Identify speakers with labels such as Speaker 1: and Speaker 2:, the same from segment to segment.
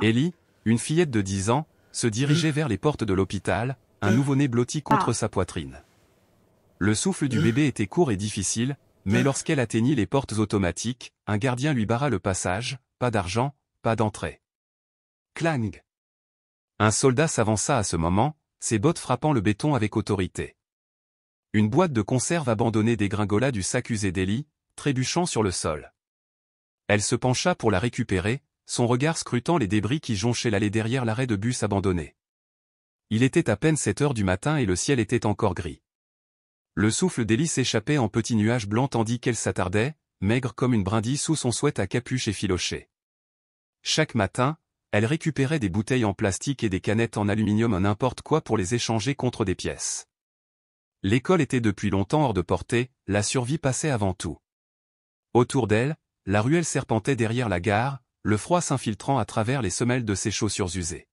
Speaker 1: Ellie, une fillette de 10 ans, se dirigeait vers les portes de l'hôpital, un nouveau-né blotti contre sa poitrine. Le souffle du bébé était court et difficile, mais lorsqu'elle atteignit les portes automatiques, un gardien lui barra le passage, pas d'argent, pas d'entrée. Clang! Un soldat s'avança à ce moment, ses bottes frappant le béton avec autorité. Une boîte de conserve abandonnée dégringola du sac usé d'Ellie, trébuchant sur le sol. Elle se pencha pour la récupérer, son regard scrutant les débris qui jonchaient l'allée derrière l'arrêt de bus abandonné. Il était à peine 7 heures du matin et le ciel était encore gris. Le souffle d'Ellie s'échappait en petits nuages blancs tandis qu'elle s'attardait, maigre comme une brindille sous son sweat à capuche effiloché. Chaque matin, elle récupérait des bouteilles en plastique et des canettes en aluminium n'importe quoi pour les échanger contre des pièces. L'école était depuis longtemps hors de portée, la survie passait avant tout. Autour d'elle, la ruelle serpentait derrière la gare, le froid s'infiltrant à travers les semelles de ses chaussures usées.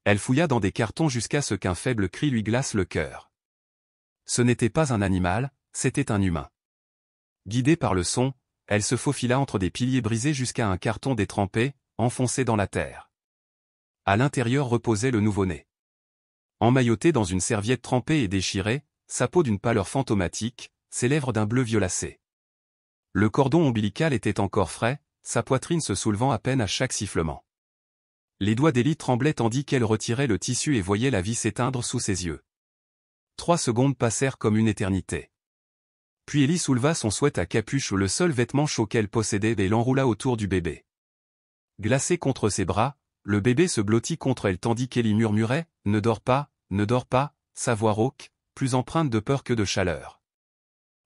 Speaker 1: Elle fouilla dans des cartons jusqu'à ce qu'un faible cri lui glace le cœur. Ce n'était pas un animal, c'était un humain. Guidée par le son, elle se faufila entre des piliers brisés jusqu'à un carton détrempé, enfoncé dans la terre. À l'intérieur reposait le nouveau-né. Emmailloté dans une serviette trempée et déchirée, sa peau d'une pâleur fantomatique, ses lèvres d'un bleu violacé. Le cordon ombilical était encore frais, sa poitrine se soulevant à peine à chaque sifflement. Les doigts d'Ellie tremblaient tandis qu'elle retirait le tissu et voyait la vie s'éteindre sous ses yeux. 3 secondes passèrent comme une éternité. Puis Ellie souleva son sweat à capuche ou le seul vêtement chaud qu'elle possédait et l'enroula autour du bébé. Glacé contre ses bras, le bébé se blottit contre elle tandis qu'Ellie murmurait « Ne dors pas, sa voix rauque, plus empreinte de peur que de chaleur.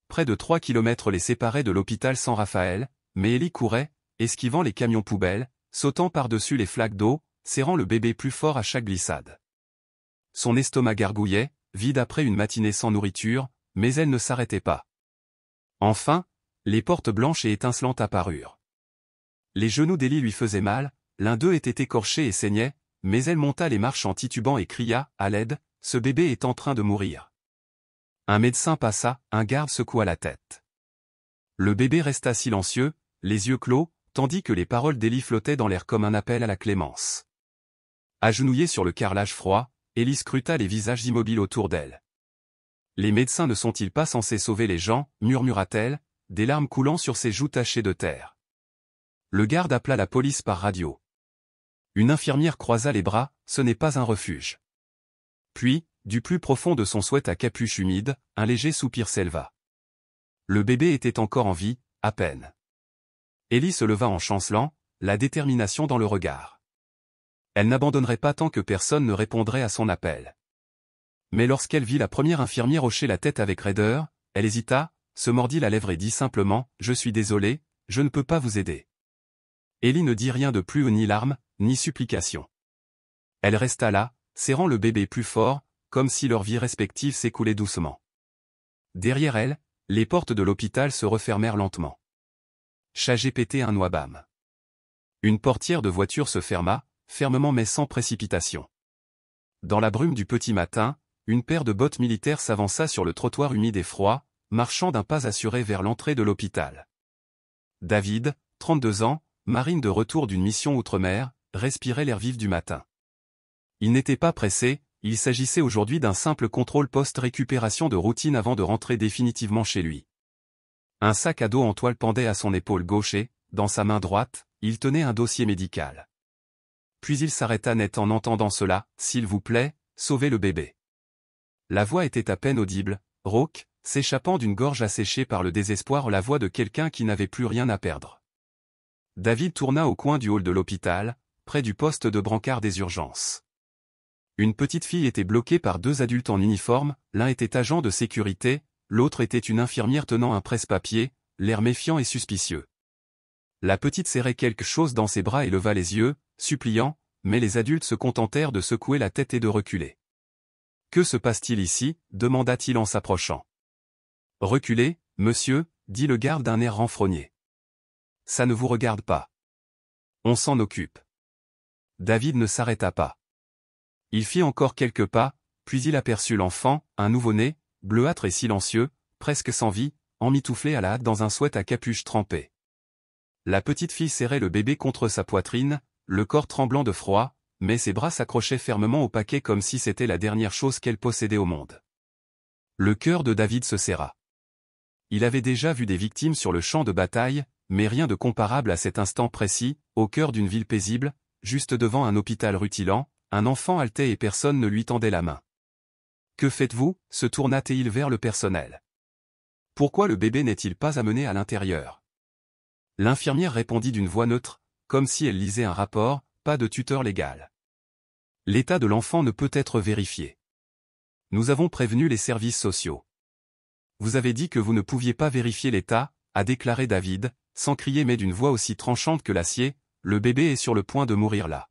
Speaker 1: Près de 3 kilomètres les séparaient de l'hôpital San Rafael, mais Ellie courait, esquivant les camions poubelles, sautant par-dessus les flaques d'eau, serrant le bébé plus fort à chaque glissade. Son estomac gargouillait, vide après une matinée sans nourriture, mais elle ne s'arrêtait pas. Enfin, les portes blanches et étincelantes apparurent. Les genoux d'Ellie lui faisaient mal, l'un d'eux était écorché et saignait, mais elle monta les marches en titubant et cria « À l'aide, ce bébé est en train de mourir ». Un médecin passa, un garde secoua la tête. Le bébé resta silencieux, les yeux clos, tandis que les paroles d'Ellie flottaient dans l'air comme un appel à la clémence. Agenouillée sur le carrelage froid, Ellie scruta les visages immobiles autour d'elle. Les médecins ne sont-ils pas censés sauver les gens, murmura-t-elle, des larmes coulant sur ses joues tachées de terre. Le garde appela la police par radio. Une infirmière croisa les bras, ce n'est pas un refuge. Puis, du plus profond de son sweat à capuche humide, un léger soupir s'éleva. Le bébé était encore en vie, à peine. Ellie se leva en chancelant, la détermination dans le regard. Elle n'abandonnerait pas tant que personne ne répondrait à son appel. Mais lorsqu'elle vit la première infirmière hocher la tête avec raideur, elle hésita, se mordit la lèvre et dit simplement « Je suis désolée, je ne peux pas vous aider ». Ellie ne dit rien de plus ni larmes, ni supplications. Elle resta là, serrant le bébé plus fort, comme si leurs vies respectives s'écoulaient doucement. Derrière elle, les portes de l'hôpital se refermèrent lentement. ChatGPT un ouabam. Une portière de voiture se ferma, fermement mais sans précipitation. Dans la brume du petit matin, une paire de bottes militaires s'avança sur le trottoir humide et froid, marchant d'un pas assuré vers l'entrée de l'hôpital. David, 32 ans, marine de retour d'une mission outre-mer, respirait l'air vif du matin. Il n'était pas pressé, il s'agissait aujourd'hui d'un simple contrôle post-récupération de routine avant de rentrer définitivement chez lui. Un sac à dos en toile pendait à son épaule gauche et, dans sa main droite, il tenait un dossier médical. Puis il s'arrêta net en entendant cela, « S'il vous plaît, sauvez le bébé ». La voix était à peine audible, rauque, s'échappant d'une gorge asséchée par le désespoir, la voix de quelqu'un qui n'avait plus rien à perdre. David tourna au coin du hall de l'hôpital, près du poste de brancard des urgences. Une petite fille était bloquée par 2 adultes en uniforme, l'un était agent de sécurité, l'autre était une infirmière tenant un presse-papier, l'air méfiant et suspicieux. La petite serrait quelque chose dans ses bras et leva les yeux, suppliant, mais les adultes se contentèrent de secouer la tête et de reculer. « Que se passe-t-il ici » demanda-t-il en s'approchant. « Reculez, monsieur » dit le garde d'un air renfrogné. « Ça ne vous regarde pas. On s'en occupe. » David ne s'arrêta pas. Il fit encore quelques pas, puis il aperçut l'enfant, un nouveau-né, bleuâtre et silencieux, presque sans vie, emmitouflé à la hâte dans un sweat à capuche trempée. La petite fille serrait le bébé contre sa poitrine, le corps tremblant de froid, mais ses bras s'accrochaient fermement au paquet comme si c'était la dernière chose qu'elle possédait au monde. Le cœur de David se serra. Il avait déjà vu des victimes sur le champ de bataille, mais rien de comparable à cet instant précis, au cœur d'une ville paisible, juste devant un hôpital rutilant, un enfant haletait et personne ne lui tendait la main. « Que faites-vous » se tourna-t-il vers le personnel. « Pourquoi le bébé n'est-il pas amené à l'intérieur » L'infirmière répondit d'une voix neutre, comme si elle lisait un rapport, pas de tuteur légal. « L'état de l'enfant ne peut être vérifié. Nous avons prévenu les services sociaux. »« Vous avez dit que vous ne pouviez pas vérifier l'état » a déclaré David, sans crier mais d'une voix aussi tranchante que l'acier, « Le bébé est sur le point de mourir là. »«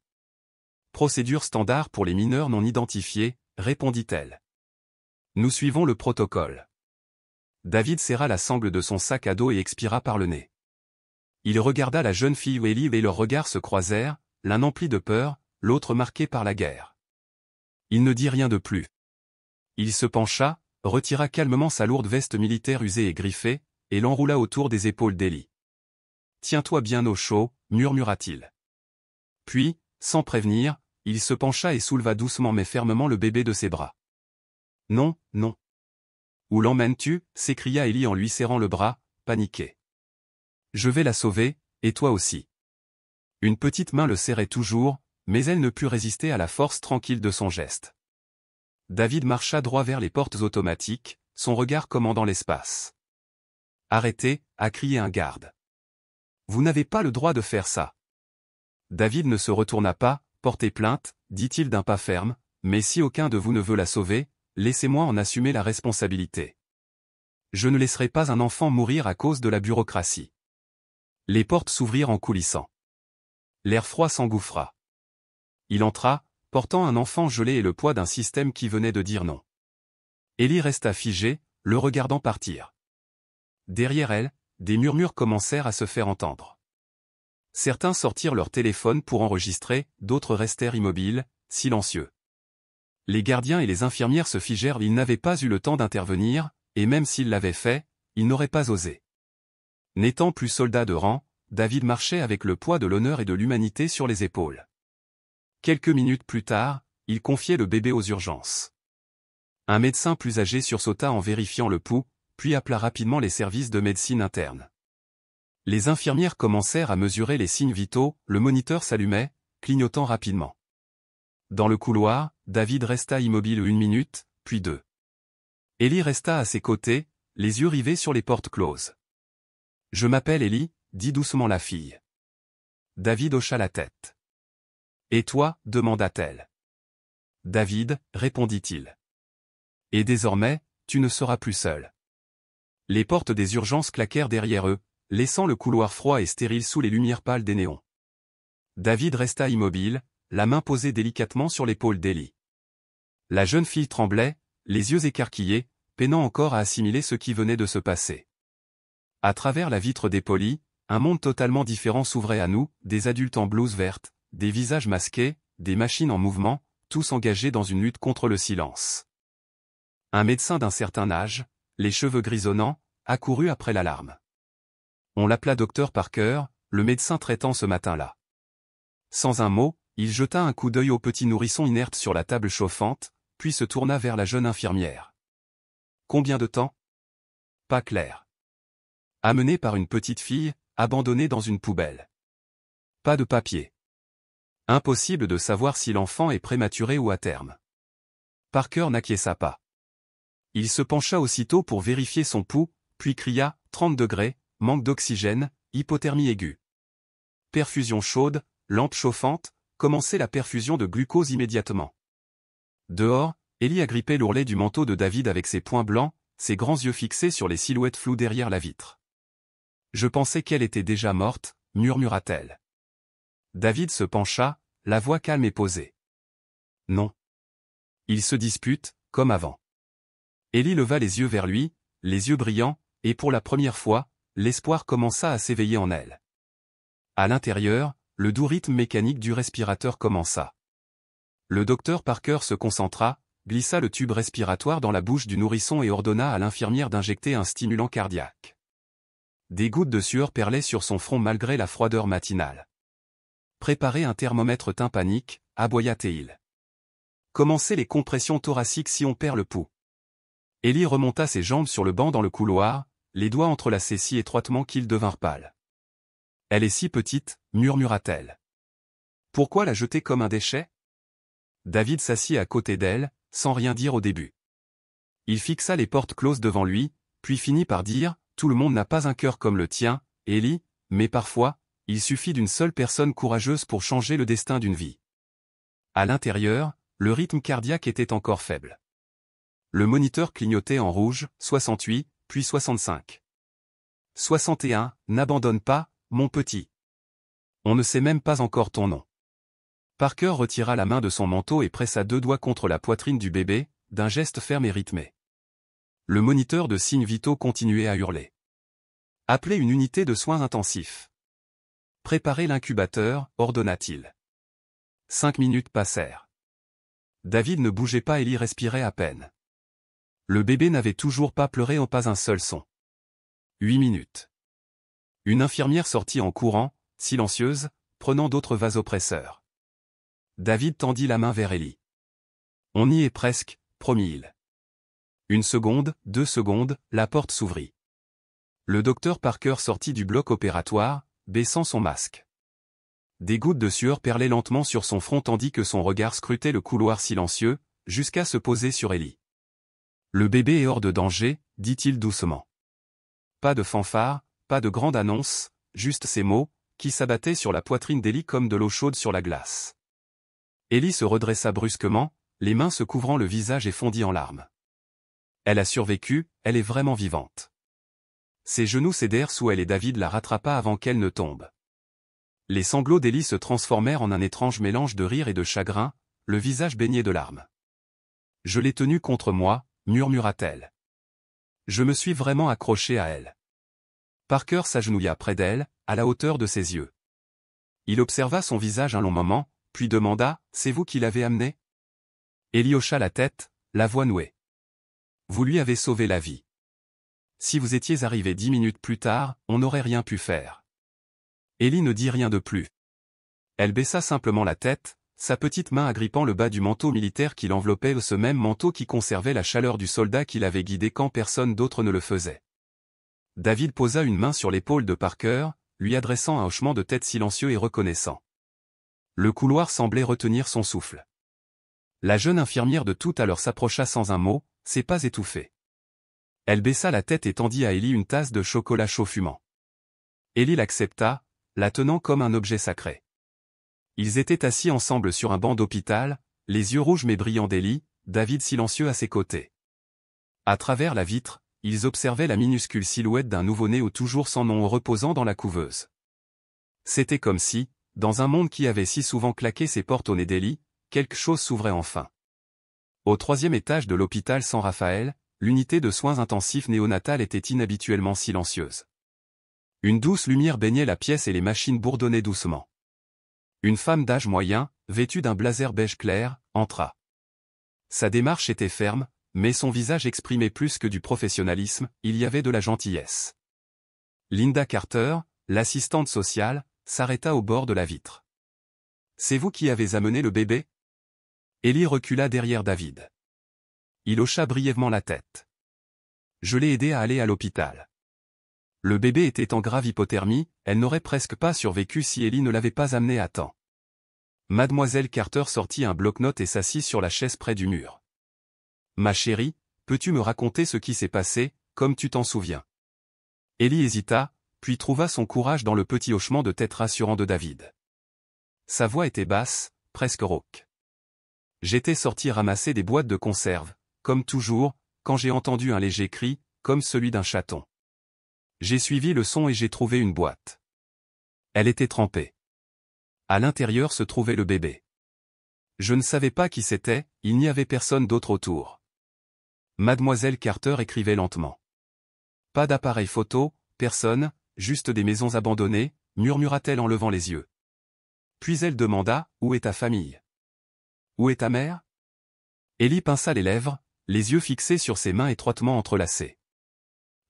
Speaker 1: Procédure standard pour les mineurs non identifiés » répondit-elle. « Nous suivons le protocole. » David serra la sangle de son sac à dos et expira par le nez. Il regarda la jeune fille Ellie et leurs regards se croisèrent, l'un empli de peur, l'autre marqué par la guerre. Il ne dit rien de plus. Il se pencha, retira calmement sa lourde veste militaire usée et griffée, et l'enroula autour des épaules d'Ellie. « Tiens-toi bien au chaud » murmura-t-il. Puis, sans prévenir, il se pencha et souleva doucement mais fermement le bébé de ses bras. « Non, non. »« Où l'emmènes-tu » s'écria Ellie en lui serrant le bras, paniquée. « Je vais la sauver, et toi aussi. » Une petite main le serrait toujours, mais elle ne put résister à la force tranquille de son geste. David marcha droit vers les portes automatiques, son regard commandant l'espace. « Arrêtez » a crié un garde. « Vous n'avez pas le droit de faire ça. » David ne se retourna pas, « Portez plainte » dit-il d'un pas ferme, « mais si aucun de vous ne veut la sauver, laissez-moi en assumer la responsabilité. Je ne laisserai pas un enfant mourir à cause de la bureaucratie. » Les portes s'ouvrirent en coulissant. L'air froid s'engouffra. Il entra, portant un enfant gelé et le poids d'un système qui venait de dire non. Ellie resta figée, le regardant partir. Derrière elle, des murmures commencèrent à se faire entendre. Certains sortirent leur téléphone pour enregistrer, d'autres restèrent immobiles, silencieux. Les gardiens et les infirmières se figèrent, ils n'avaient pas eu le temps d'intervenir, et même s'ils l'avaient fait, ils n'auraient pas osé. N'étant plus soldat de rang, David marchait avec le poids de l'honneur et de l'humanité sur les épaules. Quelques minutes plus tard, il confiait le bébé aux urgences. Un médecin plus âgé sursauta en vérifiant le pouls, puis appela rapidement les services de médecine interne. Les infirmières commencèrent à mesurer les signes vitaux, le moniteur s'allumait, clignotant rapidement. Dans le couloir, David resta immobile 1 minute, puis 2. Ellie resta à ses côtés, les yeux rivés sur les portes closes. « Je m'appelle Ellie » dit doucement la fille. David hocha la tête. « Et toi » demanda-t-elle. « David » répondit-il. « Et désormais, tu ne seras plus seul. » Les portes des urgences claquèrent derrière eux, laissant le couloir froid et stérile sous les lumières pâles des néons. David resta immobile, la main posée délicatement sur l'épaule d'Ellie. La jeune fille tremblait, les yeux écarquillés, peinant encore à assimiler ce qui venait de se passer. À travers la vitre dépolie, un monde totalement différent s'ouvrait à nous, des adultes en blouse verte, des visages masqués, des machines en mouvement, tous engagés dans une lutte contre le silence. Un médecin d'un certain âge, les cheveux grisonnants, accourut après l'alarme. On l'appela Dr Parker, le médecin traitant ce matin-là. Sans un mot, il jeta un coup d'œil au petit nourrisson inerte sur la table chauffante, puis se tourna vers la jeune infirmière. Combien de temps ? Pas clair. Amené par une petite fille, abandonnée dans une poubelle. Pas de papier. Impossible de savoir si l'enfant est prématuré ou à terme. Parker n'acquiesça pas. Il se pencha aussitôt pour vérifier son pouls, puis cria, 30 degrés, manque d'oxygène, hypothermie aiguë. Perfusion chaude, lampe chauffante, commencez la perfusion de glucose immédiatement. Dehors, Ellie agrippait l'ourlet du manteau de David avec ses poings blancs, ses grands yeux fixés sur les silhouettes floues derrière la vitre. Je pensais qu'elle était déjà morte, murmura-t-elle. David se pencha, la voix calme et posée. Non. Ils se disputent, comme avant. Ellie leva les yeux vers lui, les yeux brillants, et pour la première fois, l'espoir commença à s'éveiller en elle. À l'intérieur, le doux rythme mécanique du respirateur commença. Le docteur Parker se concentra, glissa le tube respiratoire dans la bouche du nourrisson et ordonna à l'infirmière d'injecter un stimulant cardiaque. Des gouttes de sueur perlaient sur son front malgré la froideur matinale. Préparez un thermomètre tympanique, aboya Théil. Commencez les compressions thoraciques si on perd le pouls. Ellie remonta ses jambes sur le banc dans le couloir, les doigts entrelacés si étroitement qu'ils devinrent pâles. Elle est si petite, murmura-t-elle. Pourquoi la jeter comme un déchet? David s'assit à côté d'elle, sans rien dire au début. Il fixa les portes closes devant lui, puis finit par dire, « Tout le monde n'a pas un cœur comme le tien, Ellie, mais parfois, il suffit d'une seule personne courageuse pour changer le destin d'une vie. » À l'intérieur, le rythme cardiaque était encore faible. Le moniteur clignotait en rouge, 68, puis 65. 61, n'abandonne pas, mon petit. On ne sait même pas encore ton nom. Parker retira la main de son manteau et pressa 2 doigts contre la poitrine du bébé, d'un geste ferme et rythmé. Le moniteur de signes vitaux continuait à hurler. Appelez une unité de soins intensifs. Préparez l'incubateur, ordonna-t-il. 5 minutes passèrent. David ne bougeait pas et Ellie respirait à peine. Le bébé n'avait toujours pas pleuré en pas un seul son. 8 minutes. Une infirmière sortit en courant, silencieuse, prenant d'autres vasopresseurs. David tendit la main vers Ellie. On y est presque, promit-il. 1 seconde, 2 secondes, la porte s'ouvrit. Le docteur Parker sortit du bloc opératoire, baissant son masque. Des gouttes de sueur perlaient lentement sur son front tandis que son regard scrutait le couloir silencieux, jusqu'à se poser sur Ellie. Le bébé est hors de danger, dit-il doucement. Pas de fanfare, pas de grande annonce, juste ces mots, qui s'abattaient sur la poitrine d'Ellie comme de l'eau chaude sur la glace. Ellie se redressa brusquement, les mains se couvrant le visage et fondit en larmes. Elle a survécu, elle est vraiment vivante. Ses genoux cédèrent sous elle et David la rattrapa avant qu'elle ne tombe. Les sanglots d'Ellie se transformèrent en un étrange mélange de rire et de chagrin, le visage baigné de larmes. Je l'ai tenue contre moi, murmura-t-elle. Je me suis vraiment accroché à elle. Parker s'agenouilla près d'elle, à la hauteur de ses yeux. Il observa son visage un long moment, puis demanda, « C'est vous qui l'avez amenée ?» Ellie hocha la tête, la voix nouée. « Vous lui avez sauvé la vie. Si vous étiez arrivé 10 minutes plus tard, on n'aurait rien pu faire. » Ellie ne dit rien de plus. Elle baissa simplement la tête, sa petite main agrippant le bas du manteau militaire qui l'enveloppait, ce même manteau qui conservait la chaleur du soldat qui l'avait guidé quand personne d'autre ne le faisait. David posa une main sur l'épaule de Parker, lui adressant un hochement de tête silencieux et reconnaissant. Le couloir semblait retenir son souffle. La jeune infirmière de tout à l'heure s'approcha sans un mot, ses pas étouffés. Elle baissa la tête et tendit à Ellie une tasse de chocolat chaud fumant. Ellie l'accepta, la tenant comme un objet sacré. Ils étaient assis ensemble sur un banc d'hôpital, les yeux rouges mais brillants d'Ellie, David silencieux à ses côtés. À travers la vitre, ils observaient la minuscule silhouette d'un nouveau-né ou toujours sans nom reposant dans la couveuse. C'était comme si, dans un monde qui avait si souvent claqué ses portes au nez d'Ellie, quelque chose s'ouvrait enfin. Au 3e étage de l'hôpital San Rafael, l'unité de soins intensifs néonatales était inhabituellement silencieuse. Une douce lumière baignait la pièce et les machines bourdonnaient doucement. Une femme d'âge moyen, vêtue d'un blazer beige clair, entra. Sa démarche était ferme, mais son visage exprimait plus que du professionnalisme, il y avait de la gentillesse. Linda Carter, l'assistante sociale, s'arrêta au bord de la vitre. « C'est vous qui avez amené le bébé ?» Ellie recula derrière David. Il hocha brièvement la tête. « Je l'ai aidé à aller à l'hôpital. Le bébé était en grave hypothermie, elle n'aurait presque pas survécu si Ellie ne l'avait pas amené à temps. » Mademoiselle Carter sortit un bloc-notes et s'assit sur la chaise près du mur. « Ma chérie, peux-tu me raconter ce qui s'est passé, comme tu t'en souviens ?» Ellie hésita, puis trouva son courage dans le petit hochement de tête rassurant de David. Sa voix était basse, presque rauque. « J'étais sorti ramasser des boîtes de conserve, comme toujours, quand j'ai entendu un léger cri, comme celui d'un chaton. J'ai suivi le son et j'ai trouvé une boîte. Elle était trempée. À l'intérieur se trouvait le bébé. Je ne savais pas qui c'était, il n'y avait personne d'autre autour. » Mademoiselle Carter écrivait lentement. « Pas d'appareil photo, personne, juste des maisons abandonnées, » murmura-t-elle en levant les yeux. Puis elle demanda, « Où est ta famille? Où est ta mère ?» Ellie pinça les lèvres, les yeux fixés sur ses mains étroitement entrelacées.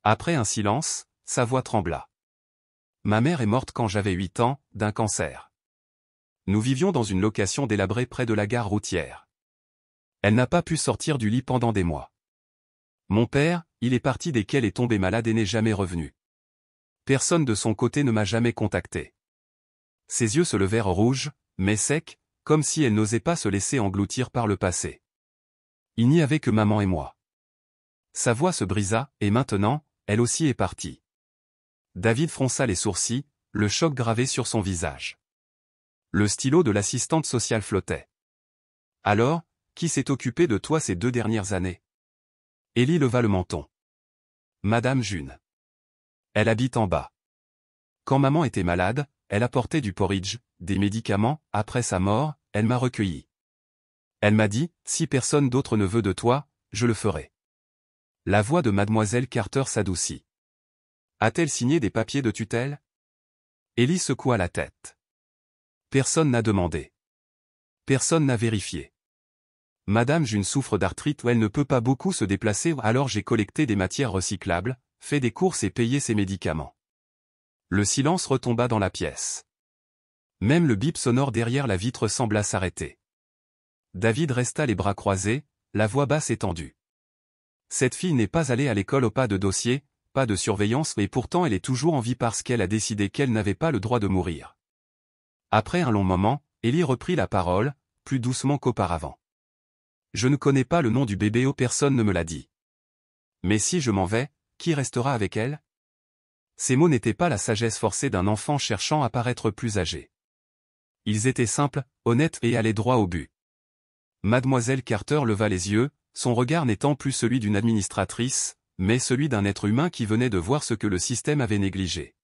Speaker 1: Après un silence, sa voix trembla. « Ma mère est morte quand j'avais 8 ans, d'un cancer. Nous vivions dans une location délabrée près de la gare routière. Elle n'a pas pu sortir du lit pendant des mois. Mon père, il est parti dès qu'elle est tombée malade et n'est jamais revenu. Personne de son côté ne m'a jamais contacté. Ses yeux se levèrent rouges, mais secs, comme si elle n'osait pas se laisser engloutir par le passé. Il n'y avait que maman et moi. Sa voix se brisa, et maintenant, elle aussi est partie. David fronça les sourcils, le choc gravé sur son visage. Le stylo de l'assistante sociale flottait. Alors, qui s'est occupé de toi ces 2 dernières années? Élie leva le menton. Madame June. Elle habite en bas. Quand maman était malade, elle apportait du porridge, des médicaments, après sa mort, elle m'a recueilli. Elle m'a dit, si personne d'autre ne veut de toi, je le ferai. La voix de mademoiselle Carter s'adoucit. A-t-elle signé des papiers de tutelle? Élie secoua la tête. Personne n'a demandé. Personne n'a vérifié. Madame June souffre d'arthrite où elle ne peut pas beaucoup se déplacer, alors j'ai collecté des matières recyclables, fait des courses et payé ses médicaments. Le silence retomba dans la pièce. Même le bip sonore derrière la vitre sembla s'arrêter. David resta les bras croisés, la voix basse et tendue. Cette fille n'est pas allée à l'école au pas de dossier, pas de surveillance, et pourtant elle est toujours en vie parce qu'elle a décidé qu'elle n'avait pas le droit de mourir. Après un long moment, Élie reprit la parole, plus doucement qu'auparavant. Je ne connais pas le nom du bébé, personne ne me l'a dit. Mais si je m'en vais, qui restera avec elle? Ces mots n'étaient pas la sagesse forcée d'un enfant cherchant à paraître plus âgé. Ils étaient simples, honnêtes et allaient droit au but. Mademoiselle Carter leva les yeux, son regard n'étant plus celui d'une administratrice, mais celui d'un être humain qui venait de voir ce que le système avait négligé.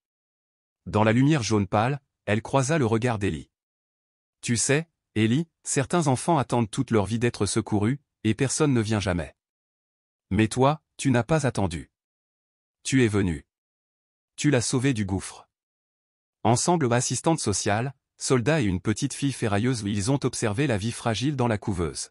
Speaker 1: Dans la lumière jaune pâle, elle croisa le regard d'Élie. Tu sais, Élie, certains enfants attendent toute leur vie d'être secourus, et personne ne vient jamais. Mais toi, tu n'as pas attendu. Tu es venu. Tu l'as sauvé du gouffre. Ensemble, assistante sociale, soldat et une petite fille ferrailleuse, ils ont observé la vie fragile dans la couveuse.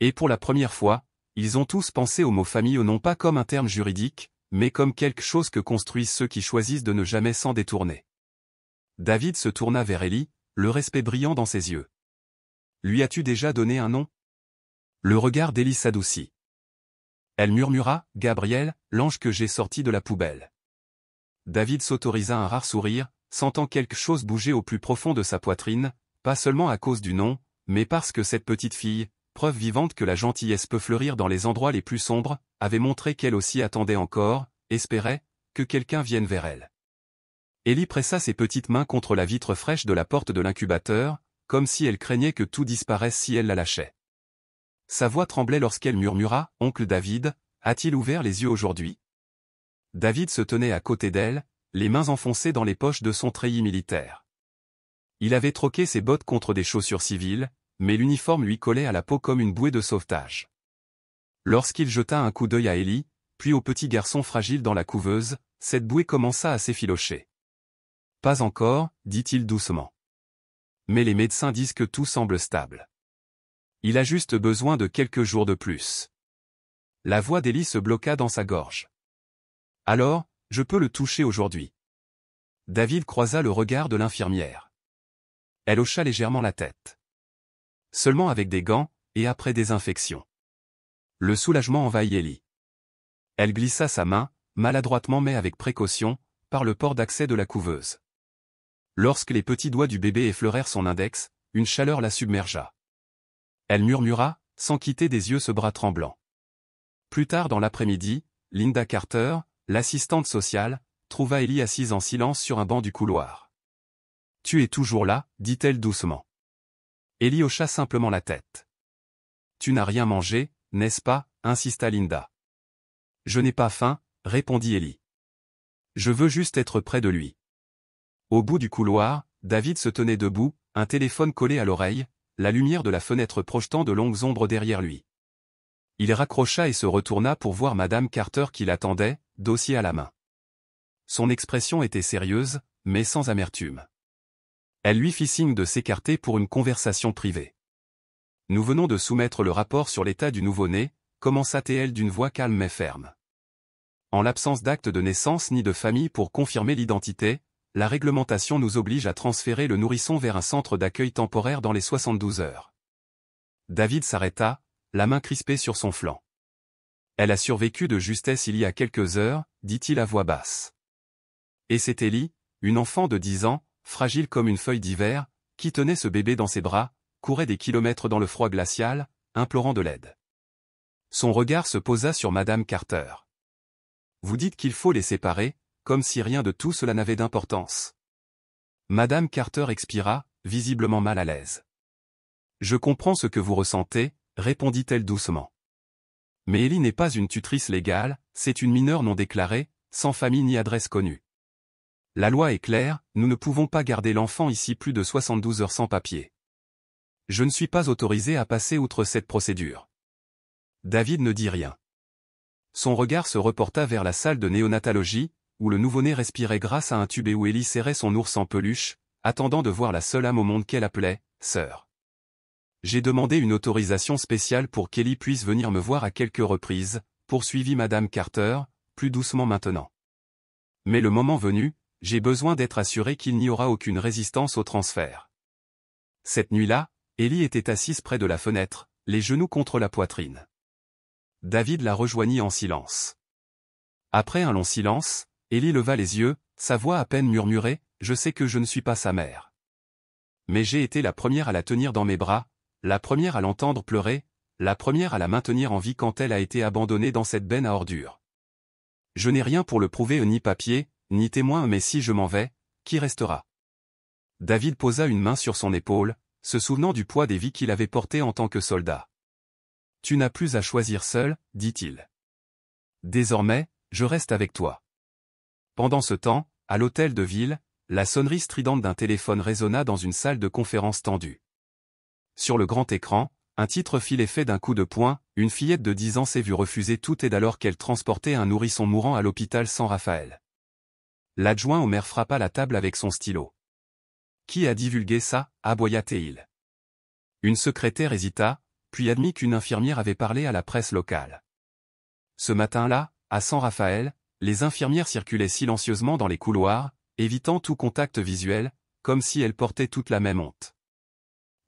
Speaker 1: Et pour la première fois, ils ont tous pensé au mot famille non pas comme un terme juridique, mais comme quelque chose que construisent ceux qui choisissent de ne jamais s'en détourner. David se tourna vers Élie, le respect brillant dans ses yeux. Lui as-tu déjà donné un nom? Le regard d'Élie s'adoucit. Elle murmura, Gabriel, l'ange que j'ai sorti de la poubelle. David s'autorisa un rare sourire, sentant quelque chose bouger au plus profond de sa poitrine, pas seulement à cause du nom, mais parce que cette petite fille, preuve vivante que la gentillesse peut fleurir dans les endroits les plus sombres, avait montré qu'elle aussi attendait encore, espérait, que quelqu'un vienne vers elle. Élie pressa ses petites mains contre la vitre fraîche de la porte de l'incubateur, comme si elle craignait que tout disparaisse si elle la lâchait. Sa voix tremblait lorsqu'elle murmura, « Oncle David, a-t-il ouvert les yeux aujourd'hui ?» David se tenait à côté d'elle, les mains enfoncées dans les poches de son treillis militaire. Il avait troqué ses bottes contre des chaussures civiles, mais l'uniforme lui collait à la peau comme une bouée de sauvetage. Lorsqu'il jeta un coup d'œil à Élie, puis au petit garçon fragile dans la couveuse, cette bouée commença à s'effilocher. « Pas encore, dit-il doucement. Mais les médecins disent que tout semble stable. Il a juste besoin de quelques jours de plus. » La voix d'Élie se bloqua dans sa gorge. « Alors, je peux le toucher aujourd'hui. » David croisa le regard de l'infirmière. Elle hocha légèrement la tête. Seulement avec des gants, et après désinfection. Le soulagement envahit Élie. Elle glissa sa main, maladroitement mais avec précaution, par le port d'accès de la couveuse. Lorsque les petits doigts du bébé effleurèrent son index, une chaleur la submergea. Elle murmura, sans quitter des yeux ce bras tremblant. Plus tard dans l'après-midi, Linda Carter, l'assistante sociale, trouva Élie assise en silence sur un banc du couloir. « Tu es toujours là, dit-elle doucement. Élie hocha simplement la tête. « Tu n'as rien mangé, n'est-ce pas ?» insista Linda. « Je n'ai pas faim, » répondit Élie. « Je veux juste être près de lui. » Au bout du couloir, David se tenait debout, un téléphone collé à l'oreille, la lumière de la fenêtre projetant de longues ombres derrière lui. Il raccrocha et se retourna pour voir Madame Carter qui l'attendait, dossier à la main. Son expression était sérieuse, mais sans amertume. Elle lui fit signe de s'écarter pour une conversation privée. « Nous venons de soumettre le rapport sur l'état du nouveau-né, » commença-t-elle d'une voix calme mais ferme. En l'absence d'acte de naissance ni de famille pour confirmer l'identité, la réglementation nous oblige à transférer le nourrisson vers un centre d'accueil temporaire dans les 72 heures. David s'arrêta, la main crispée sur son flanc. Elle a survécu de justesse il y a quelques heures, dit-il à voix basse. Et c'est Ellie, une enfant de 10 ans, fragile comme une feuille d'hiver, qui tenait ce bébé dans ses bras, courait des kilomètres dans le froid glacial, implorant de l'aide. Son regard se posa sur Madame Carter. Vous dites qu'il faut les séparer, comme si rien de tout cela n'avait d'importance. Madame Carter expira, visiblement mal à l'aise. Je comprends ce que vous ressentez, répondit-elle doucement. Mais Ellie n'est pas une tutrice légale, c'est une mineure non déclarée, sans famille ni adresse connue. La loi est claire, nous ne pouvons pas garder l'enfant ici plus de 72 heures sans papier. Je ne suis pas autorisé à passer outre cette procédure. David ne dit rien. Son regard se reporta vers la salle de néonatologie, où le nouveau-né respirait grâce à un tube et où Ellie serrait son ours en peluche, attendant de voir la seule âme au monde qu'elle appelait « sœur ». J'ai demandé une autorisation spéciale pour qu'Ellie puisse venir me voir à quelques reprises, poursuivit Madame Carter, plus doucement maintenant. Mais le moment venu, j'ai besoin d'être assuré qu'il n'y aura aucune résistance au transfert. Cette nuit-là, Ellie était assise près de la fenêtre, les genoux contre la poitrine. David la rejoignit en silence. Après un long silence, Ellie leva les yeux, sa voix à peine murmurée, « Je sais que je ne suis pas sa mère. Mais j'ai été la première à la tenir dans mes bras, la première à l'entendre pleurer, la première à la maintenir en vie quand elle a été abandonnée dans cette benne à ordures. Je n'ai rien pour le prouver, ni papier, ni témoin, mais si je m'en vais, qui restera ?» David posa une main sur son épaule, se souvenant du poids des vies qu'il avait portées en tant que soldat. « Tu n'as plus à choisir seul, dit-il. Désormais, je reste avec toi. » Pendant ce temps, à l'hôtel de ville, la sonnerie stridente d'un téléphone résonna dans une salle de conférence tendue. Sur le grand écran, un titre fit l'effet d'un coup de poing, une fillette de 10 ans s'est vue refuser toute aide alors qu'elle transportait un nourrisson mourant à l'hôpital San Rafael. L'adjoint au maire frappa la table avec son stylo. « Qui a divulgué ça » aboya-t-il. Une secrétaire hésita, puis admit qu'une infirmière avait parlé à la presse locale. Ce matin-là, à San Rafael, les infirmières circulaient silencieusement dans les couloirs, évitant tout contact visuel, comme si elles portaient toute la même honte.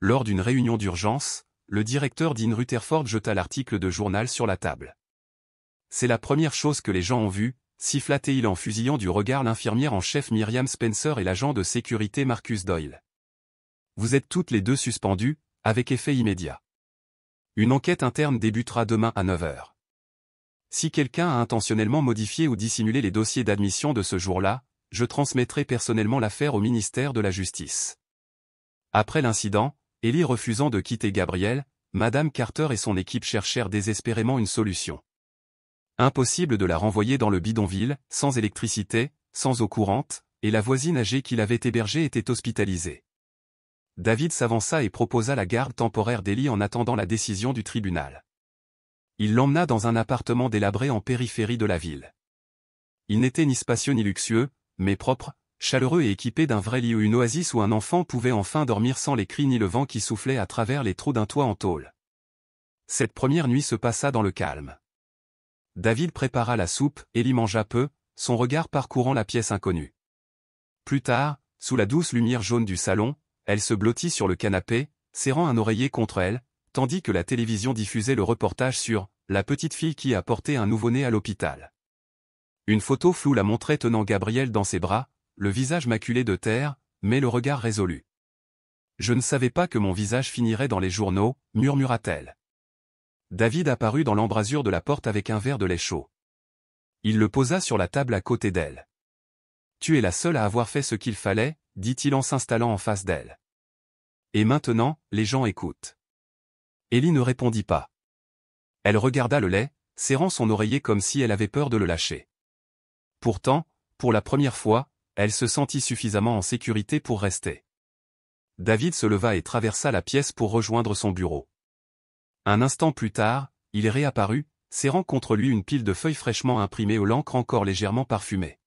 Speaker 1: Lors d'une réunion d'urgence, le directeur Dean Rutherford jeta l'article de journal sur la table. « C'est la première chose que les gens ont vue », siffla-t-il en fusillant du regard l'infirmière en chef Myriam Spencer et l'agent de sécurité Marcus Doyle. « Vous êtes toutes les deux suspendues, avec effet immédiat. Une enquête interne débutera demain à 9 h. Si quelqu'un a intentionnellement modifié ou dissimulé les dossiers d'admission de ce jour-là, je transmettrai personnellement l'affaire au ministère de la Justice. » Après l'incident, Ellie refusant de quitter Gabriel, Madame Carter et son équipe cherchèrent désespérément une solution. Impossible de la renvoyer dans le bidonville, sans électricité, sans eau courante, et la voisine âgée qui l'avait hébergée était hospitalisée. David s'avança et proposa la garde temporaire d'Ellie en attendant la décision du tribunal. Il l'emmena dans un appartement délabré en périphérie de la ville. Il n'était ni spacieux ni luxueux, mais propre, chaleureux et équipé d'un vrai lit ou une oasis où un enfant pouvait enfin dormir sans les cris ni le vent qui soufflait à travers les trous d'un toit en tôle. Cette première nuit se passa dans le calme. David prépara la soupe, Ellie mangea peu, son regard parcourant la pièce inconnue. Plus tard, sous la douce lumière jaune du salon, elle se blottit sur le canapé, serrant un oreiller contre elle, tandis que la télévision diffusait le reportage sur « la petite fille qui a porté un nouveau-né à l'hôpital ». Une photo floue la montrait tenant Gabriel dans ses bras, le visage maculé de terre, mais le regard résolu. « Je ne savais pas que mon visage finirait dans les journaux », murmura-t-elle. David apparut dans l'embrasure de la porte avec un verre de lait chaud. Il le posa sur la table à côté d'elle. « Tu es la seule à avoir fait ce qu'il fallait », dit-il en s'installant en face d'elle. « Et maintenant, les gens écoutent. » Ellie ne répondit pas. Elle regarda le lait, serrant son oreiller comme si elle avait peur de le lâcher. Pourtant, pour la première fois, elle se sentit suffisamment en sécurité pour rester. David se leva et traversa la pièce pour rejoindre son bureau. Un instant plus tard, il réapparut, serrant contre lui une pile de feuilles fraîchement imprimées à l'encre encore légèrement parfumée.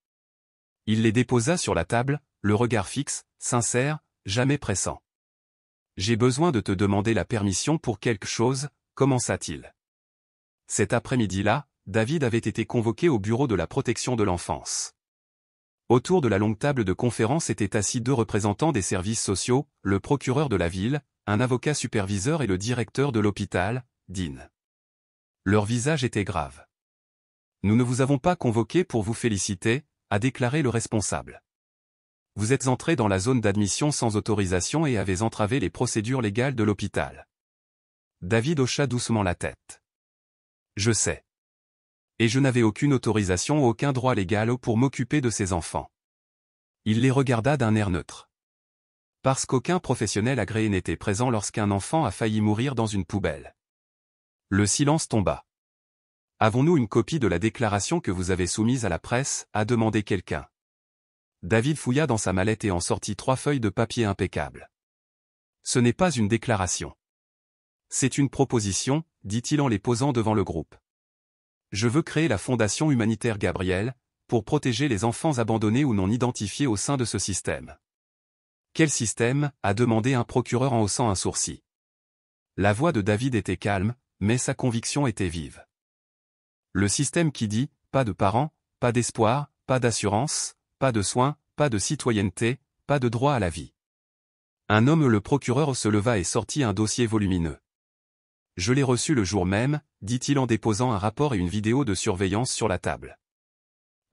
Speaker 1: Il les déposa sur la table, le regard fixe, sincère, jamais pressant. « J'ai besoin de te demander la permission pour quelque chose », commença-t-il. Cet après-midi-là, David avait été convoqué au bureau de la protection de l'enfance. Autour de la longue table de conférence étaient assis 2 représentants des services sociaux, le procureur de la ville, un avocat superviseur et le directeur de l'hôpital, Dean. Leur visage était grave. « Nous ne vous avons pas convoqué pour vous féliciter », a déclaré le responsable. « Vous êtes entré dans la zone d'admission sans autorisation et avez entravé les procédures légales de l'hôpital. » David hocha doucement la tête. « Je sais. Et je n'avais aucune autorisation ou aucun droit légal pour m'occuper de ces enfants. » Il les regarda d'un air neutre. Parce qu'aucun professionnel agréé n'était présent lorsqu'un enfant a failli mourir dans une poubelle. Le silence tomba. « Avons-nous une copie de la déclaration que vous avez soumise à la presse ?» a demandé quelqu'un. David fouilla dans sa mallette et en sortit 3 feuilles de papier impeccables. « Ce n'est pas une déclaration. C'est une proposition, dit-il en les posant devant le groupe. Je veux créer la Fondation humanitaire Gabriel, pour protéger les enfants abandonnés ou non identifiés au sein de ce système. » Quel système ? A demandé un procureur en haussant un sourcil. La voix de David était calme, mais sa conviction était vive. Le système qui dit, pas de parents, pas d'espoir, pas d'assurance, pas de soins, pas de citoyenneté, pas de droit à la vie. Un homme, le procureur, se leva et sortit un dossier volumineux. Je l'ai reçu le jour même, dit-il en déposant un rapport et une vidéo de surveillance sur la table.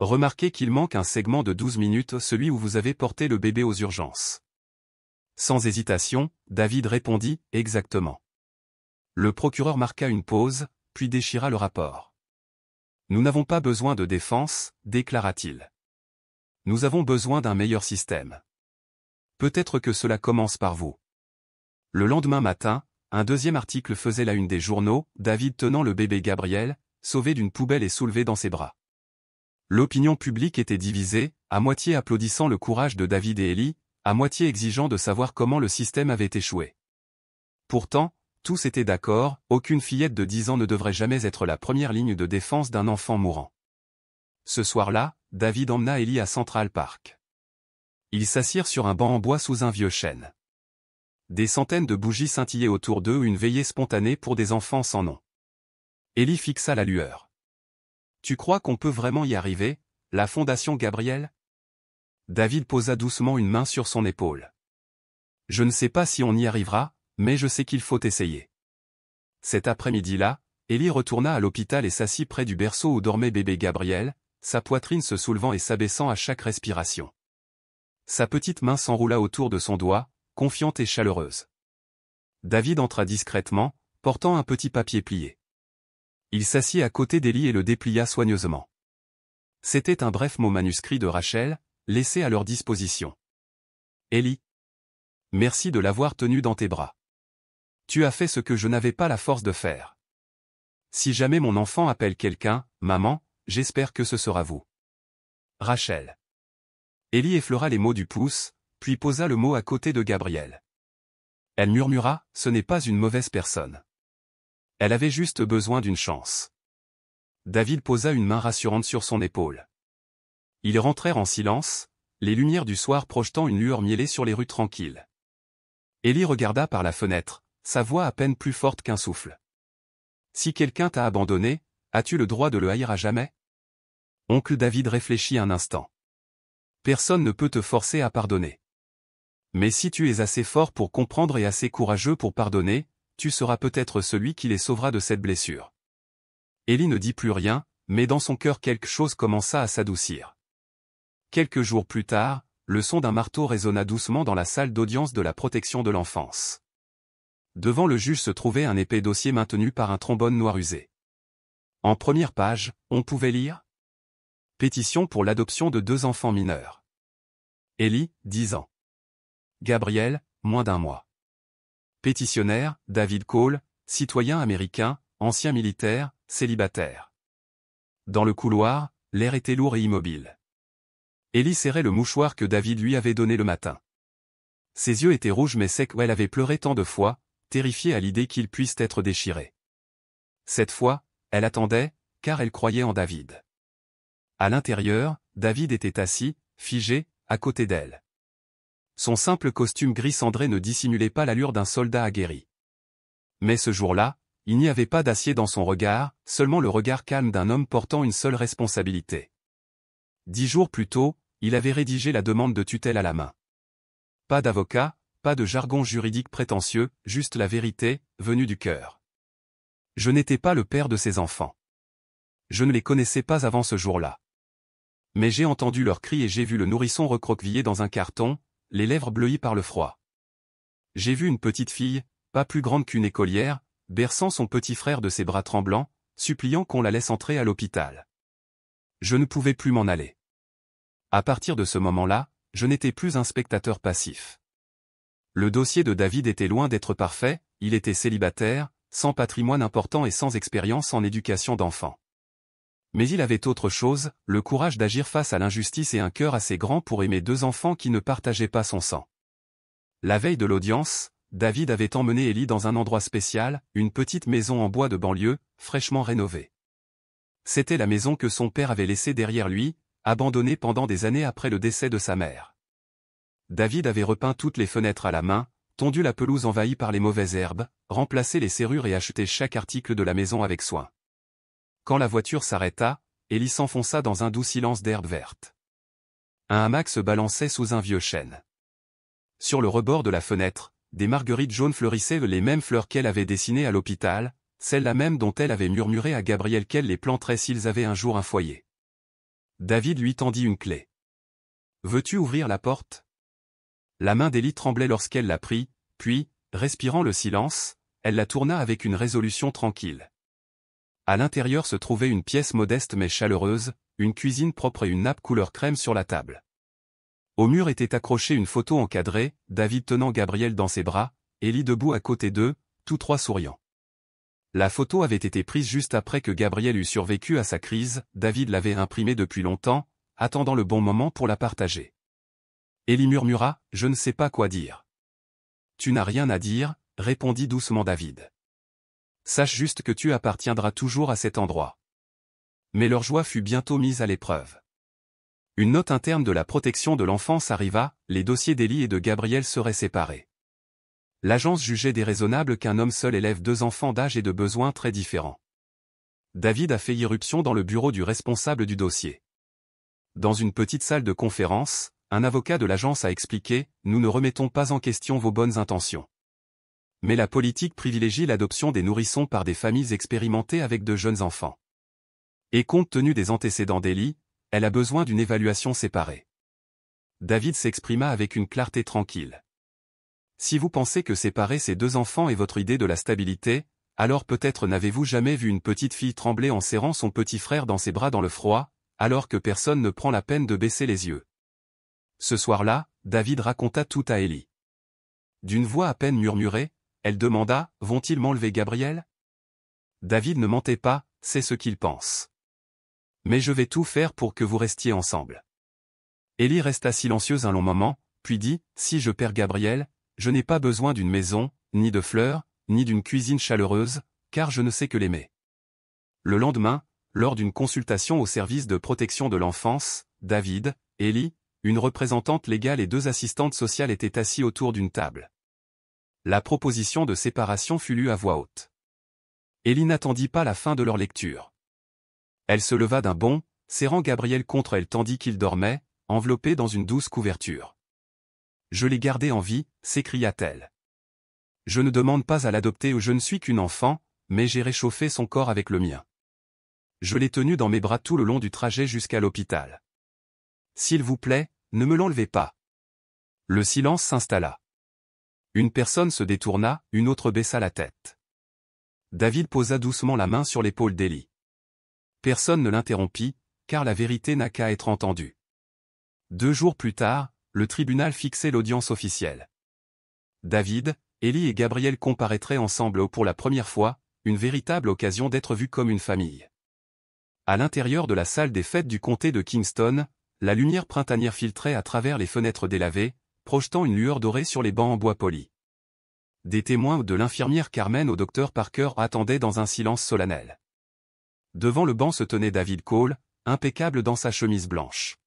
Speaker 1: Remarquez qu'il manque un segment de 12 minutes, celui où vous avez porté le bébé aux urgences. Sans hésitation, David répondit, exactement. Le procureur marqua une pause, puis déchira le rapport. Nous n'avons pas besoin de défense, déclara-t-il. Nous avons besoin d'un meilleur système. Peut-être que cela commence par vous. Le lendemain matin, un deuxième article faisait la une des journaux, David tenant le bébé Gabriel, sauvé d'une poubelle et soulevé dans ses bras. L'opinion publique était divisée, à moitié applaudissant le courage de David et Ellie, à moitié exigeant de savoir comment le système avait échoué. Pourtant, tous étaient d'accord, aucune fillette de 10 ans ne devrait jamais être la première ligne de défense d'un enfant mourant. Ce soir-là, David emmena Ellie à Central Park. Ils s'assirent sur un banc en bois sous un vieux chêne. Des centaines de bougies scintillaient autour d'eux, une veillée spontanée pour des enfants sans nom. Ellie fixa la lueur. « Tu crois qu'on peut vraiment y arriver, la Fondation Gabriel ?» David posa doucement une main sur son épaule. « Je ne sais pas si on y arrivera, mais je sais qu'il faut essayer. » Cet après-midi-là, Ellie retourna à l'hôpital et s'assit près du berceau où dormait bébé Gabriel, sa poitrine se soulevant et s'abaissant à chaque respiration. Sa petite main s'enroula autour de son doigt, confiante et chaleureuse. David entra discrètement, portant un petit papier plié. Il s'assit à côté d'Ellie et le déplia soigneusement. C'était un bref mot manuscrit de Rachel, laissé à leur disposition. « Ellie. Merci de l'avoir tenu dans tes bras. Tu as fait ce que je n'avais pas la force de faire. Si jamais mon enfant appelle quelqu'un, maman, j'espère que ce sera vous. Rachel. » Ellie effleura les mots du pouce, puis posa le mot à côté de Gabriel. Elle murmura, « Ce n'est pas une mauvaise personne. Elle avait juste besoin d'une chance. » David posa une main rassurante sur son épaule. Ils rentrèrent en silence, les lumières du soir projetant une lueur miellée sur les rues tranquilles. Ellie regarda par la fenêtre, sa voix à peine plus forte qu'un souffle. « Si quelqu'un t'a abandonné, as-tu le droit de le haïr à jamais ?» Oncle David réfléchit un instant. « Personne ne peut te forcer à pardonner. Mais si tu es assez fort pour comprendre et assez courageux pour pardonner, tu seras peut-être celui qui les sauvera de cette blessure. » Ellie ne dit plus rien, mais dans son cœur quelque chose commença à s'adoucir. Quelques jours plus tard, le son d'un marteau résonna doucement dans la salle d'audience de la protection de l'enfance. Devant le juge se trouvait un épais dossier maintenu par un trombone noir usé. En première page, on pouvait lire « Pétition pour l'adoption de 2 enfants mineurs. Ellie, 10 ans. Gabriel, moins d'1 mois. Pétitionnaire, David Cole, citoyen américain, ancien militaire, célibataire. » Dans le couloir, l'air était lourd et immobile. Ellie serrait le mouchoir que David lui avait donné le matin. Ses yeux étaient rouges mais secs où elle avait pleuré tant de fois, terrifiée à l'idée qu'ils puissent être déchirés. Cette fois, elle attendait, car elle croyait en David. À l'intérieur, David était assis, figé, à côté d'elle. Son simple costume gris cendré ne dissimulait pas l'allure d'un soldat aguerri. Mais ce jour-là, il n'y avait pas d'acier dans son regard, seulement le regard calme d'un homme portant une seule responsabilité. 10 jours plus tôt, il avait rédigé la demande de tutelle à la main. Pas d'avocat, pas de jargon juridique prétentieux, juste la vérité, venue du cœur. Je n'étais pas le père de ces enfants. Je ne les connaissais pas avant ce jour-là. Mais j'ai entendu leurs cris et j'ai vu le nourrisson recroquevillé dans un carton, les lèvres bleuies par le froid. J'ai vu une petite fille, pas plus grande qu'une écolière, berçant son petit frère de ses bras tremblants, suppliant qu'on la laisse entrer à l'hôpital. Je ne pouvais plus m'en aller. À partir de ce moment-là, je n'étais plus un spectateur passif. Le dossier de David était loin d'être parfait, il était célibataire, sans patrimoine important et sans expérience en éducation d'enfants. Mais il avait autre chose, le courage d'agir face à l'injustice et un cœur assez grand pour aimer deux enfants qui ne partageaient pas son sang. La veille de l'audience, David avait emmené Ellie dans un endroit spécial, une petite maison en bois de banlieue, fraîchement rénovée. C'était la maison que son père avait laissée derrière lui, abandonnée pendant des années après le décès de sa mère. David avait repeint toutes les fenêtres à la main, tondu la pelouse envahie par les mauvaises herbes, remplacé les serrures et acheté chaque article de la maison avec soin. Quand la voiture s'arrêta, Ellie s'enfonça dans un doux silence d'herbe verte. Un hamac se balançait sous un vieux chêne. Sur le rebord de la fenêtre, des marguerites jaunes fleurissaient les mêmes fleurs qu'elle avait dessinées à l'hôpital, celles-là même dont elle avait murmuré à Gabriel qu'elle les planterait s'ils avaient un jour un foyer. David lui tendit une clé. « Veux-tu ouvrir la porte ?» La main d'Ellie tremblait lorsqu'elle la prit, puis, respirant le silence, elle la tourna avec une résolution tranquille. À l'intérieur se trouvait une pièce modeste mais chaleureuse, une cuisine propre et une nappe couleur crème sur la table. Au mur était accrochée une photo encadrée, David tenant Gabriel dans ses bras, Ellie debout à côté d'eux, tous trois souriants. La photo avait été prise juste après que Gabriel eut survécu à sa crise, David l'avait imprimée depuis longtemps, attendant le bon moment pour la partager. Ellie murmura, « Je ne sais pas quoi dire. » « Tu n'as rien à dire, » répondit doucement David. « Sache juste que tu appartiendras toujours à cet endroit. » Mais leur joie fut bientôt mise à l'épreuve. Une note interne de la protection de l'enfance arriva, les dossiers d'Ellie et de Gabriel seraient séparés. L'agence jugeait déraisonnable qu'un homme seul élève deux enfants d'âge et de besoins très différents. David a fait irruption dans le bureau du responsable du dossier. Dans une petite salle de conférence, un avocat de l'agence a expliqué « Nous ne remettons pas en question vos bonnes intentions. Mais la politique privilégie l'adoption des nourrissons par des familles expérimentées avec de jeunes enfants. Et compte tenu des antécédents d'Ellie, elle a besoin d'une évaluation séparée. » David s'exprima avec une clarté tranquille. « Si vous pensez que séparer ces deux enfants est votre idée de la stabilité, alors peut-être n'avez-vous jamais vu une petite fille trembler en serrant son petit frère dans ses bras dans le froid, alors que personne ne prend la peine de baisser les yeux. » Ce soir-là, David raconta tout à Ellie. D'une voix à peine murmurée, elle demanda « Vont-ils m'enlever Gabriel ?» David ne mentait pas, c'est ce qu'il pense. « Mais je vais tout faire pour que vous restiez ensemble. » Ellie resta silencieuse un long moment, puis dit « Si je perds Gabriel, je n'ai pas besoin d'une maison, ni de fleurs, ni d'une cuisine chaleureuse, car je ne sais que l'aimer. » Le lendemain, lors d'une consultation au service de protection de l'enfance, David, Ellie, une représentante légale et deux assistantes sociales étaient assis autour d'une table. La proposition de séparation fut lue à voix haute. Ellie n'attendit pas la fin de leur lecture. Elle se leva d'un bond, serrant Gabriel contre elle tandis qu'il dormait, enveloppé dans une douce couverture. « Je l'ai gardé en vie, » s'écria-t-elle. « Je ne demande pas à l'adopter ou je ne suis qu'une enfant, mais j'ai réchauffé son corps avec le mien. Je l'ai tenu dans mes bras tout le long du trajet jusqu'à l'hôpital. S'il vous plaît, ne me l'enlevez pas. » Le silence s'installa. Une personne se détourna, une autre baissa la tête. David posa doucement la main sur l'épaule d'Ellie. Personne ne l'interrompit, car la vérité n'a qu'à être entendue. 2 jours plus tard, le tribunal fixait l'audience officielle. David, Ellie et Gabriel comparaîtraient ensemble pour la première fois, une véritable occasion d'être vus comme une famille. À l'intérieur de la salle des fêtes du comté de Kingston, la lumière printanière filtrait à travers les fenêtres délavées, projetant une lueur dorée sur les bancs en bois poli. Des témoins de l'infirmière Carmen au docteur Parker attendaient dans un silence solennel. Devant le banc se tenait David Cole, impeccable dans sa chemise blanche.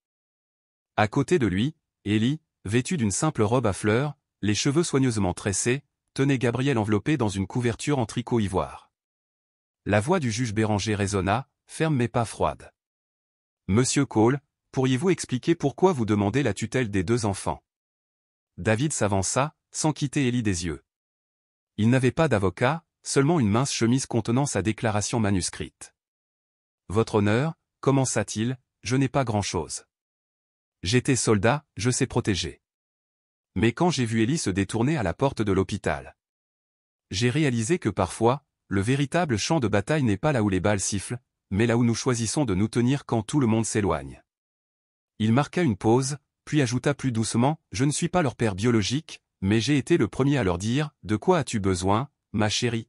Speaker 1: À côté de lui, Ellie, vêtue d'une simple robe à fleurs, les cheveux soigneusement tressés, tenait Gabriel enveloppé dans une couverture en tricot ivoire. La voix du juge Béranger résonna, ferme mais pas froide. « Monsieur Cole, pourriez-vous expliquer pourquoi vous demandez la tutelle des 2 enfants? David s'avança, sans quitter Ellie des yeux. Il n'avait pas d'avocat, seulement une mince chemise contenant sa déclaration manuscrite. Votre honneur, commença-t-il, je n'ai pas grand-chose. J'étais soldat, je sais protéger. Mais quand j'ai vu Ellie se détourner à la porte de l'hôpital, j'ai réalisé que parfois, le véritable champ de bataille n'est pas là où les balles sifflent, mais là où nous choisissons de nous tenir quand tout le monde s'éloigne. Il marqua une pause, puis ajouta plus doucement, je ne suis pas leur père biologique, mais j'ai été le premier à leur dire, de quoi as-tu besoin, ma chérie?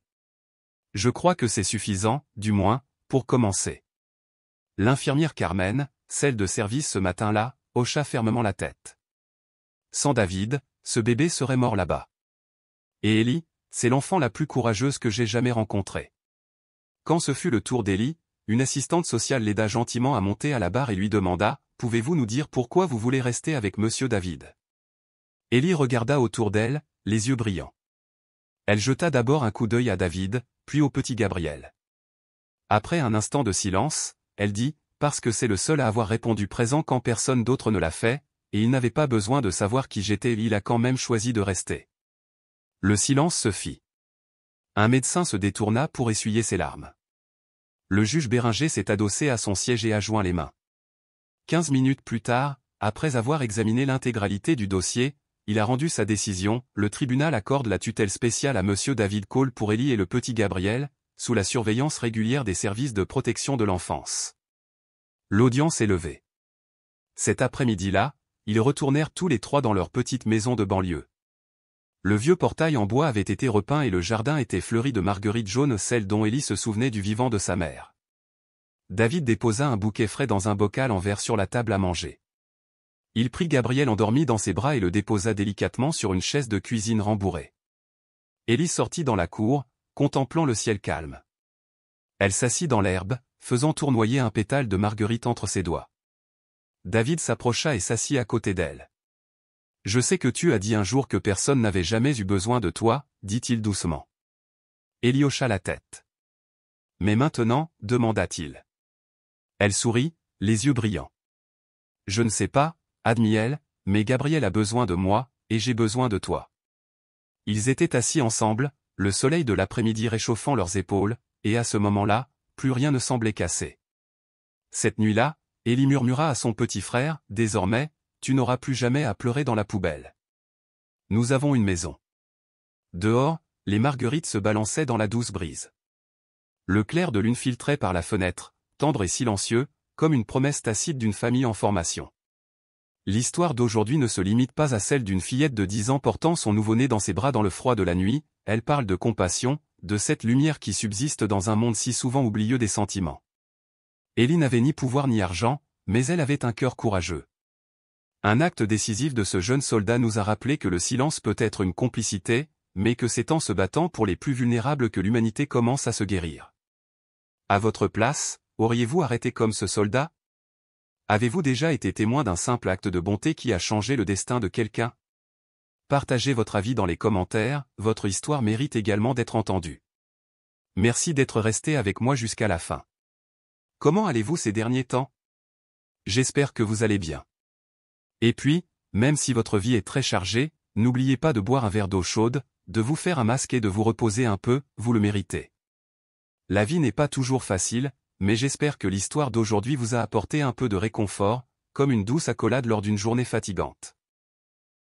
Speaker 1: Je crois que c'est suffisant, du moins, pour commencer. L'infirmière Carmen, celle de service ce matin-là, hocha fermement la tête. Sans David, ce bébé serait mort là-bas. Et Ellie, c'est l'enfant la plus courageuse que j'ai jamais rencontrée. Quand ce fut le tour d'Ellie, une assistante sociale l'aida gentiment à monter à la barre et lui demanda, « Pouvez-vous nous dire pourquoi vous voulez rester avec Monsieur David ?» Ellie regarda autour d'elle, les yeux brillants. Elle jeta d'abord un coup d'œil à David, puis au petit Gabriel. Après un instant de silence, elle dit, « Parce que c'est le seul à avoir répondu présent quand personne d'autre ne l'a fait, et il n'avait pas besoin de savoir qui j'étais, il a quand même choisi de rester. » Le silence se fit. Un médecin se détourna pour essuyer ses larmes. Le juge Béringer s'est adossé à son siège et a joint les mains. 15 minutes plus tard, après avoir examiné l'intégralité du dossier, il a rendu sa décision, le tribunal accorde la tutelle spéciale à Monsieur David Cole pour Ellie et le petit Gabriel, sous la surveillance régulière des services de protection de l'enfance. L'audience est levée. Cet après-midi-là, ils retournèrent tous les 3 dans leur petite maison de banlieue. Le vieux portail en bois avait été repeint et le jardin était fleuri de marguerites jaunes, celles dont Ellie se souvenait du vivant de sa mère. David déposa un bouquet frais dans un bocal en verre sur la table à manger. Il prit Gabriel endormi dans ses bras et le déposa délicatement sur une chaise de cuisine rembourrée. Ellie sortit dans la cour, contemplant le ciel calme. Elle s'assit dans l'herbe, faisant tournoyer un pétale de marguerite entre ses doigts. David s'approcha et s'assit à côté d'elle. « Je sais que tu as dit un jour que personne n'avait jamais eu besoin de toi, dit-il doucement. » Ellie hocha la tête. « Mais maintenant, demanda-t-il. » Elle sourit, les yeux brillants. « Je ne sais pas, admit-elle, mais Gabriel a besoin de moi, et j'ai besoin de toi. » Ils étaient assis ensemble, le soleil de l'après-midi réchauffant leurs épaules, et à ce moment-là, plus rien ne semblait cassé. Cette nuit-là, Ellie murmura à son petit frère, « Désormais, tu n'auras plus jamais à pleurer dans la poubelle. Nous avons une maison. » Dehors, les marguerites se balançaient dans la douce brise. Le clair de lune filtrait par la fenêtre, tendre et silencieux, comme une promesse tacite d'une famille en formation. L'histoire d'aujourd'hui ne se limite pas à celle d'une fillette de 10 ans portant son nouveau-né dans ses bras dans le froid de la nuit, elle parle de compassion, de cette lumière qui subsiste dans un monde si souvent oublieux des sentiments. Ellie n'avait ni pouvoir ni argent, mais elle avait un cœur courageux. Un acte décisif de ce jeune soldat nous a rappelé que le silence peut être une complicité, mais que c'est en se battant pour les plus vulnérables que l'humanité commence à se guérir. À votre place, auriez-vous arrêté comme ce soldat? Avez-vous déjà été témoin d'un simple acte de bonté qui a changé le destin de quelqu'un? Partagez votre avis dans les commentaires, votre histoire mérite également d'être entendue. Merci d'être resté avec moi jusqu'à la fin. Comment allez-vous ces derniers temps? J'espère que vous allez bien. Et puis, même si votre vie est très chargée, n'oubliez pas de boire un verre d'eau chaude, de vous faire un masque et de vous reposer un peu, vous le méritez. La vie n'est pas toujours facile, mais j'espère que l'histoire d'aujourd'hui vous a apporté un peu de réconfort, comme une douce accolade lors d'une journée fatigante.